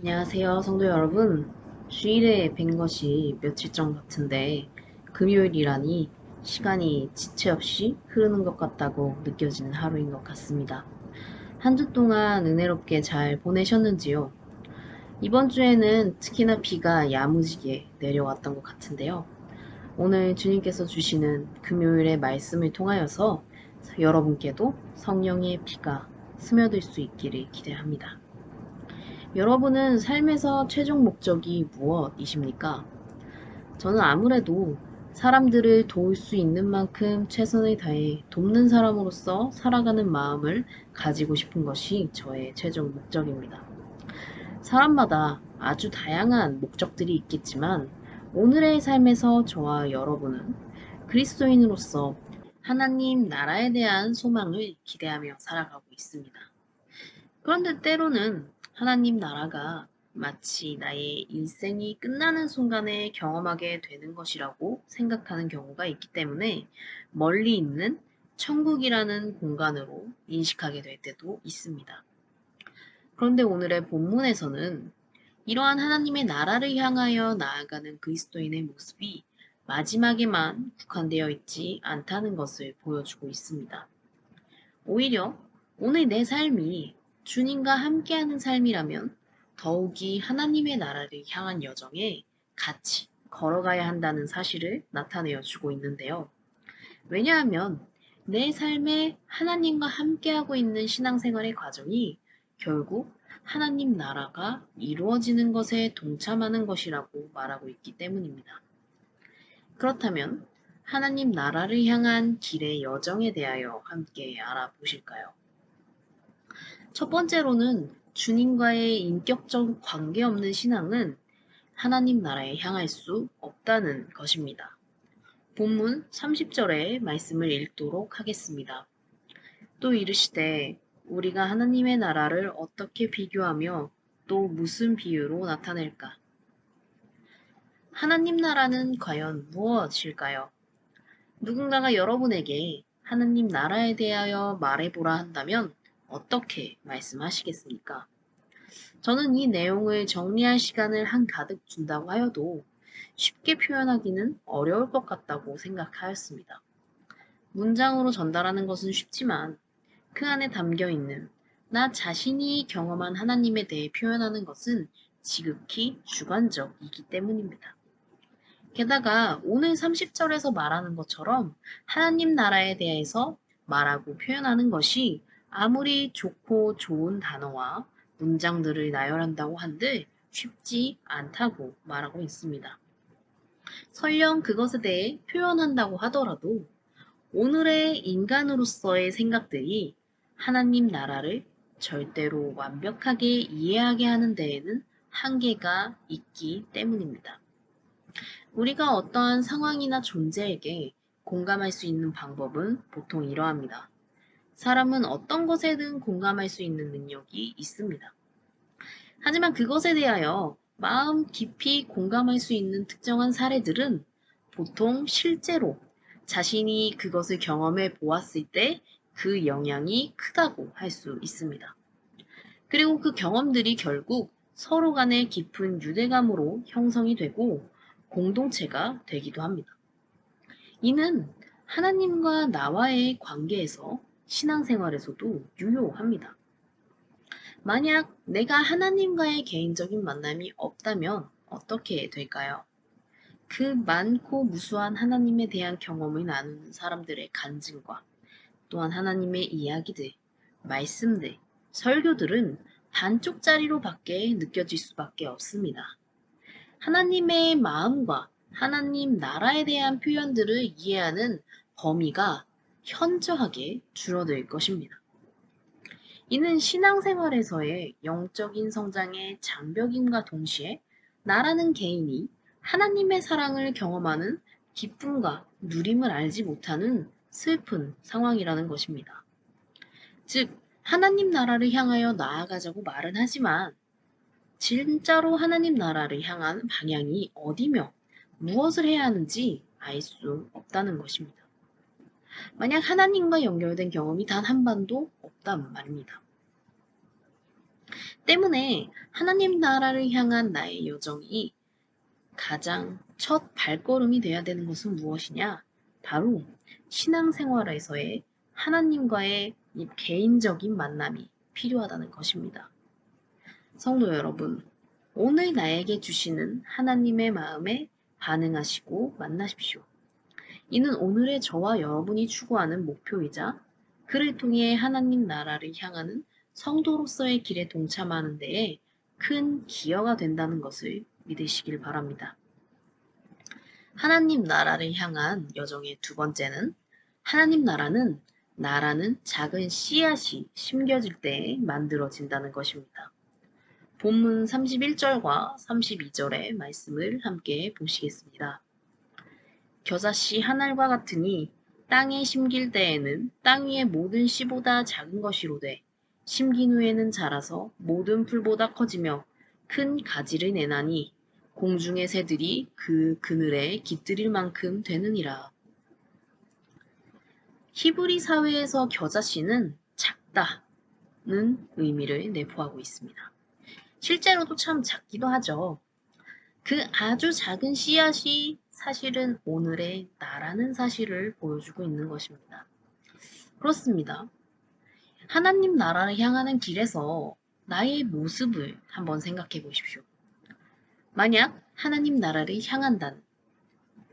안녕하세요, 성도 여러분. 주일에 뵌 것이 며칠 전 같은데, 금요일이라니 시간이 지체 없이 흐르는 것 같다고 느껴지는 하루인 것 같습니다. 한 주 동안 은혜롭게 잘 보내셨는지요? 이번 주에는 특히나 비가 야무지게 내려왔던 것 같은데요. 오늘 주님께서 주시는 금요일의 말씀을 통하여서 여러분께도 성령의 비가 스며들 수 있기를 기대합니다. 여러분은 삶에서 최종 목적이 무엇이십니까? 저는 아무래도 사람들을 도울 수 있는 만큼 최선을 다해 돕는 사람으로서 살아가는 마음을 가지고 싶은 것이 저의 최종 목적입니다. 사람마다 아주 다양한 목적들이 있겠지만 오늘의 삶에서 저와 여러분은 그리스도인으로서 하나님 나라에 대한 소망을 기대하며 살아가고 있습니다. 그런데 때로는 하나님 나라가 마치 나의 일생이 끝나는 순간에 경험하게 되는 것이라고 생각하는 경우가 있기 때문에 멀리 있는 천국이라는 공간으로 인식하게 될 때도 있습니다. 그런데 오늘의 본문에서는 이러한 하나님의 나라를 향하여 나아가는 그리스도인의 모습이 마지막에만 국한되어 있지 않다는 것을 보여주고 있습니다. 오히려 오늘 내 삶이 주님과 함께하는 삶이라면 더욱이 하나님의 나라를 향한 여정에 같이 걸어가야 한다는 사실을 나타내어 주고 있는데요. 왜냐하면 내 삶에 하나님과 함께하고 있는 신앙생활의 과정이 결국 하나님 나라가 이루어지는 것에 동참하는 것이라고 말하고 있기 때문입니다. 그렇다면 하나님 나라를 향한 길의 여정에 대하여 함께 알아보실까요? 첫 번째로는 주님과의 인격적 관계 없는 신앙은 하나님 나라에 향할 수 없다는 것입니다. 본문 30절의 말씀을 읽도록 하겠습니다. 또 이르시되 우리가 하나님의 나라를 어떻게 비교하며 또 무슨 비유로 나타낼까? 하나님 나라는 과연 무엇일까요? 누군가가 여러분에게 하나님 나라에 대하여 말해보라 한다면 어떻게 말씀하시겠습니까? 저는 이 내용을 정리할 시간을 한가득 준다고 하여도 쉽게 표현하기는 어려울 것 같다고 생각하였습니다. 문장으로 전달하는 것은 쉽지만 그 안에 담겨 있는 나 자신이 경험한 하나님에 대해 표현하는 것은 지극히 주관적이기 때문입니다. 게다가 오늘 30절에서 말하는 것처럼 하나님 나라에 대해서 말하고 표현하는 것이 아무리 좋고 좋은 단어와 문장들을 나열한다고 한들 쉽지 않다고 말하고 있습니다. 설령 그것에 대해 표현한다고 하더라도 오늘의 인간으로서의 생각들이 하나님 나라를 절대로 완벽하게 이해하게 하는 데에는 한계가 있기 때문입니다. 우리가 어떠한 상황이나 존재에게 공감할 수 있는 방법은 보통 이러합니다. 사람은 어떤 것에든 공감할 수 있는 능력이 있습니다. 하지만 그것에 대하여 마음 깊이 공감할 수 있는 특정한 사례들은 보통 실제로 자신이 그것을 경험해 보았을 때 그 영향이 크다고 할 수 있습니다. 그리고 그 경험들이 결국 서로 간의 깊은 유대감으로 형성이 되고 공동체가 되기도 합니다. 이는 하나님과 나와의 관계에서 신앙생활에서도 유효합니다. 만약 내가 하나님과의 개인적인 만남이 없다면 어떻게 될까요? 그 많고 무수한 하나님에 대한 경험을 나누는 사람들의 간증과 또한 하나님의 이야기들, 말씀들, 설교들은 반쪽짜리로밖에 느껴질 수밖에 없습니다. 하나님의 마음과 하나님 나라에 대한 표현들을 이해하는 범위가 현저하게 줄어들 것입니다. 이는 신앙생활에서의 영적인 성장의 장벽임과 동시에 나라는 개인이 하나님의 사랑을 경험하는 기쁨과 누림을 알지 못하는 슬픈 상황이라는 것입니다. 즉, 하나님 나라를 향하여 나아가자고 말은 하지만 진짜로 하나님 나라를 향한 방향이 어디며 무엇을 해야 하는지 알 수 없다는 것입니다. 만약 하나님과 연결된 경험이 단 한 번도 없단 말입니다. 때문에 하나님 나라를 향한 나의 여정이 가장 첫 발걸음이 돼야 되는 것은 무엇이냐? 바로 신앙생활에서의 하나님과의 이 개인적인 만남이 필요하다는 것입니다. 성도 여러분, 오늘 나에게 주시는 하나님의 마음에 반응하시고 만나십시오. 이는 오늘의 저와 여러분이 추구하는 목표이자 그를 통해 하나님 나라를 향하는 성도로서의 길에 동참하는 데에 큰 기여가 된다는 것을 믿으시길 바랍니다. 하나님 나라를 향한 여정의 두 번째는 하나님 나라는 작은 씨앗이 심겨질 때에 만들어진다는 것입니다. 본문 31절과 32절의 말씀을 함께 보시겠습니다. 겨자씨 한 알과 같으니 땅에 심길 때에는 땅 위의 모든 씨보다 작은 것이로되 심긴 후에는 자라서 모든 풀보다 커지며 큰 가지를 내나니 공중의 새들이 그 그늘에 깃들일 만큼 되느니라. 히브리 사회에서 겨자씨는 작다는 의미를 내포하고 있습니다. 실제로도 참 작기도 하죠. 그 아주 작은 씨앗이 사실은 오늘의 나라는 사실을 보여주고 있는 것입니다. 그렇습니다. 하나님 나라를 향하는 길에서 나의 모습을 한번 생각해 보십시오. 만약 하나님 나라를 향한다는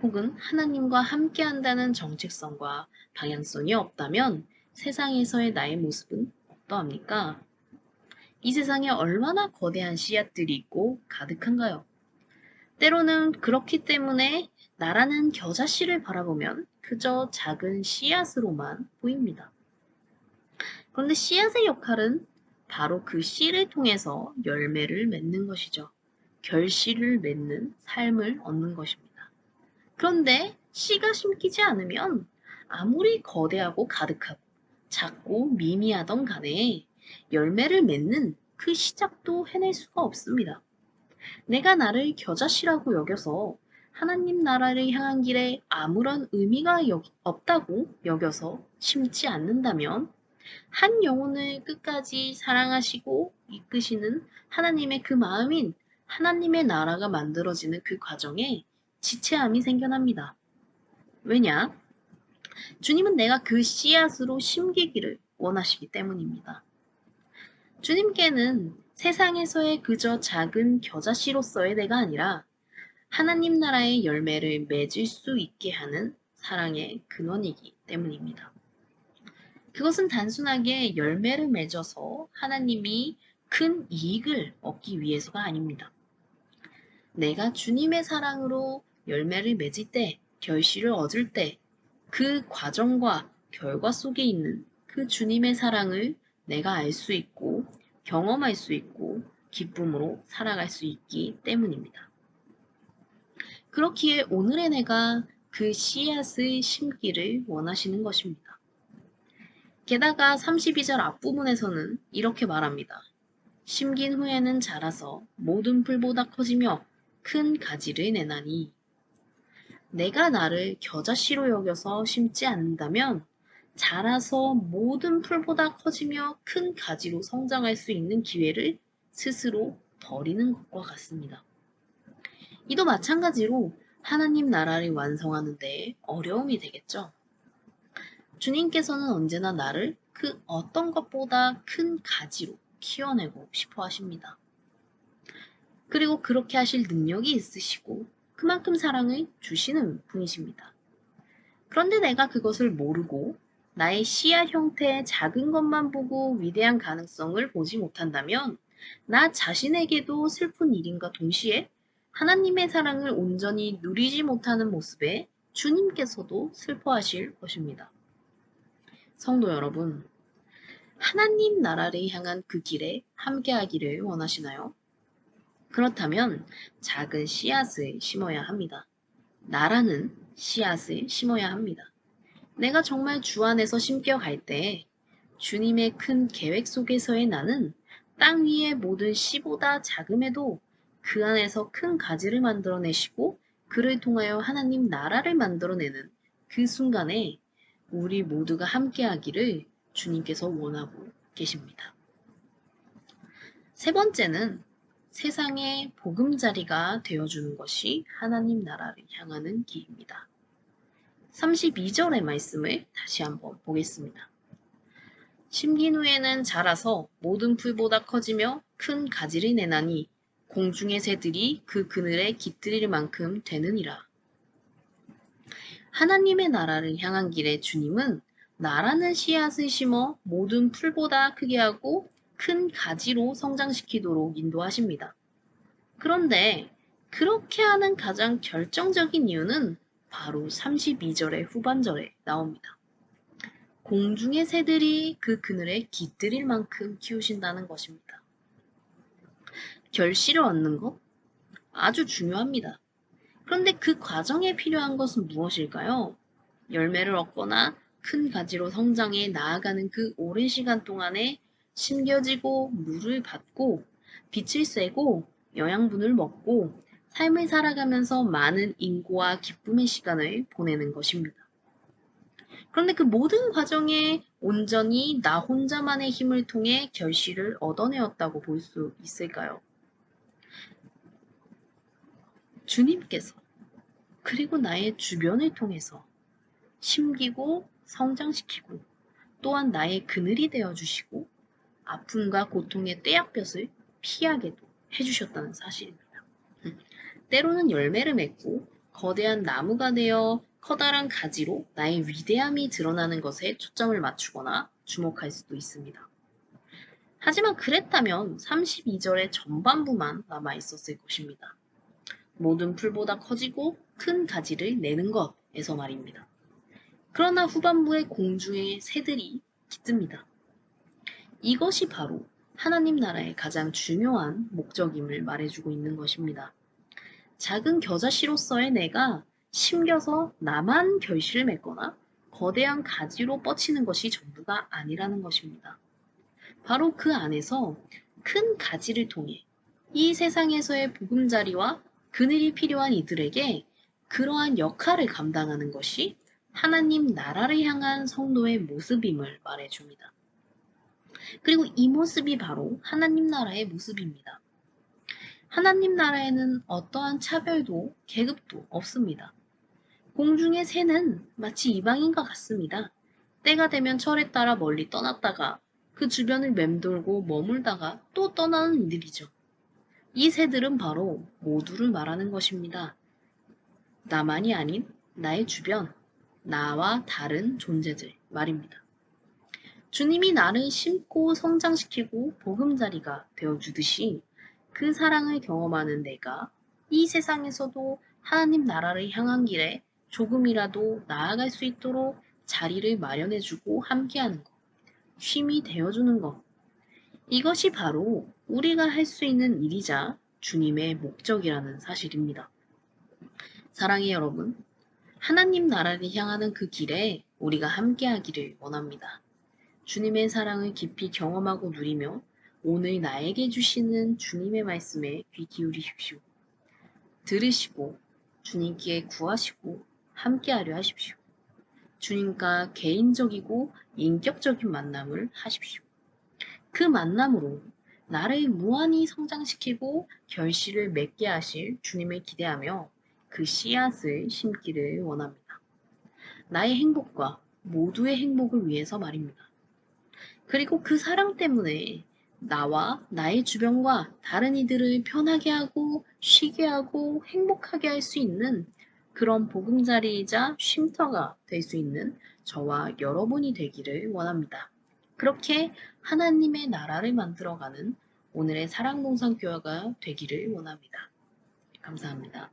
혹은 하나님과 함께한다는 정체성과 방향성이 없다면 세상에서의 나의 모습은 어떠합니까? 이 세상에 얼마나 거대한 씨앗들이 있고 가득한가요? 때로는 그렇기 때문에 나라는 겨자씨를 바라보면 그저 작은 씨앗으로만 보입니다. 그런데 씨앗의 역할은 바로 그 씨를 통해서 열매를 맺는 것이죠. 결실을 맺는 삶을 얻는 것입니다. 그런데 씨가 심기지 않으면 아무리 거대하고 가득하고 작고 미미하던 간에 열매를 맺는 그 시작도 해낼 수가 없습니다. 내가 나를 겨자씨라고 여겨서 하나님 나라를 향한 길에 아무런 의미가 없다고 여겨서 심지 않는다면 한 영혼을 끝까지 사랑하시고 이끄시는 하나님의 그 마음인 하나님의 나라가 만들어지는 그 과정에 지체함이 생겨납니다. 왜냐? 주님은 내가 그 씨앗으로 심기기를 원하시기 때문입니다. 주님께는 세상에서의 그저 작은 겨자씨로서의 내가 아니라 하나님 나라의 열매를 맺을 수 있게 하는 사랑의 근원이기 때문입니다. 그것은 단순하게 열매를 맺어서 하나님이 큰 이익을 얻기 위해서가 아닙니다. 내가 주님의 사랑으로 열매를 맺을 때, 결실을 얻을 때, 그 과정과 결과 속에 있는 그 주님의 사랑을 내가 알 수 있고, 경험할 수 있고, 기쁨으로 살아갈 수 있기 때문입니다. 그렇기에 오늘의 내가 그 씨앗을 심기를 원하시는 것입니다. 게다가 32절 앞부분에서는 이렇게 말합니다. 심긴 후에는 자라서 모든 풀보다 커지며 큰 가지를 내나니 내가 나를 겨자씨로 여겨서 심지 않는다면 자라서 모든 풀보다 커지며 큰 가지로 성장할 수 있는 기회를 스스로 버리는 것과 같습니다. 이도 마찬가지로 하나님 나라를 완성하는 데 어려움이 되겠죠. 주님께서는 언제나 나를 그 어떤 것보다 큰 가지로 키워내고 싶어 하십니다. 그리고 그렇게 하실 능력이 있으시고 그만큼 사랑을 주시는 분이십니다. 그런데 내가 그것을 모르고 나의 씨앗 형태의 작은 것만 보고 위대한 가능성을 보지 못한다면 나 자신에게도 슬픈 일인가 동시에 하나님의 사랑을 온전히 누리지 못하는 모습에 주님께서도 슬퍼하실 것입니다. 성도 여러분, 하나님 나라를 향한 그 길에 함께하기를 원하시나요? 그렇다면 작은 씨앗을 심어야 합니다. 나라는 씨앗을 심어야 합니다. 내가 정말 주 안에서 심겨 갈 때 주님의 큰 계획 속에서의 나는 땅 위의 모든 씨보다 작음에도 그 안에서 큰 가지를 만들어내시고 그를 통하여 하나님 나라를 만들어내는 그 순간에 우리 모두가 함께하기를 주님께서 원하고 계십니다. 세 번째는 세상의 보금자리가 되어주는 것이 하나님 나라를 향하는 길입니다. 32절의 말씀을 다시 한번 보겠습니다. 심긴 후에는 자라서 모든 풀보다 커지며 큰 가지를 내나니 공중의 새들이 그 그늘에 깃들일 만큼 되느니라. 하나님의 나라를 향한 길에 주님은 나라는 씨앗을 심어 모든 풀보다 크게 하고 큰 가지로 성장시키도록 인도하십니다. 그런데 그렇게 하는 가장 결정적인 이유는 바로 32절의 후반절에 나옵니다. 공중의 새들이 그 그늘에 깃들일 만큼 키우신다는 것입니다. 결실을 얻는 것 아주 중요합니다. 그런데 그 과정에 필요한 것은 무엇일까요? 열매를 얻거나 큰 가지로 성장해 나아가는 그 오랜 시간 동안에 심겨지고 물을 받고 빛을 쐬고 영양분을 먹고 삶을 살아가면서 많은 인고와 기쁨의 시간을 보내는 것입니다. 그런데 그 모든 과정에 온전히 나 혼자만의 힘을 통해 결실을 얻어내었다고 볼 수 있을까요? 주님께서 그리고 나의 주변을 통해서 심기고 성장시키고 또한 나의 그늘이 되어주시고 아픔과 고통의 떼약볕을 피하게도 해주셨다는 사실입니다. 때로는 열매를 맺고 거대한 나무가 되어 커다란 가지로 나의 위대함이 드러나는 것에 초점을 맞추거나 주목할 수도 있습니다. 하지만 그랬다면 32절의 전반부만 남아 있었을 것입니다. 모든 풀보다 커지고 큰 가지를 내는 것에서 말입니다. 그러나 후반부의 공중의 새들이 깃듭니다. 이것이 바로 하나님 나라의 가장 중요한 목적임을 말해주고 있는 것입니다. 작은 겨자씨로서의 내가 심겨서 나만 결실을 맺거나 거대한 가지로 뻗치는 것이 전부가 아니라는 것입니다. 바로 그 안에서 큰 가지를 통해 이 세상에서의 보금자리와 그늘이 필요한 이들에게 그러한 역할을 감당하는 것이 하나님 나라를 향한 성도의 모습임을 말해줍니다. 그리고 이 모습이 바로 하나님 나라의 모습입니다. 하나님 나라에는 어떠한 차별도 계급도 없습니다. 공중의 새는 마치 이방인과 같습니다. 때가 되면 철에 따라 멀리 떠났다가 그 주변을 맴돌고 머물다가 또 떠나는 이들이죠. 이 새들은 바로 모두를 말하는 것입니다. 나만이 아닌 나의 주변, 나와 다른 존재들 말입니다. 주님이 나를 심고 성장시키고 보금자리가 되어주듯이 그 사랑을 경험하는 내가 이 세상에서도 하나님 나라를 향한 길에 조금이라도 나아갈 수 있도록 자리를 마련해주고 함께하는 것, 쉼이 되어주는 것. 이것이 바로 우리가 할 수 있는 일이자 주님의 목적이라는 사실입니다. 사랑의 여러분, 하나님 나라를 향하는 그 길에 우리가 함께하기를 원합니다. 주님의 사랑을 깊이 경험하고 누리며 오늘 나에게 주시는 주님의 말씀에 귀 기울이십시오. 들으시고 주님께 구하시고 함께하려 하십시오. 주님과 개인적이고 인격적인 만남을 하십시오. 그 만남으로 나를 무한히 성장시키고 결실을 맺게 하실 주님을 기대하며 그 씨앗을 심기를 원합니다. 나의 행복과 모두의 행복을 위해서 말입니다. 그리고 그 사랑 때문에 나와 나의 주변과 다른 이들을 편하게 하고 쉬게 하고 행복하게 할 수 있는 그런 보금자리이자 쉼터가 될 수 있는 저와 여러분이 되기를 원합니다. 그렇게 하나님의 나라를 만들어가는 오늘의 사랑동산교회가 되기를 원합니다. 감사합니다.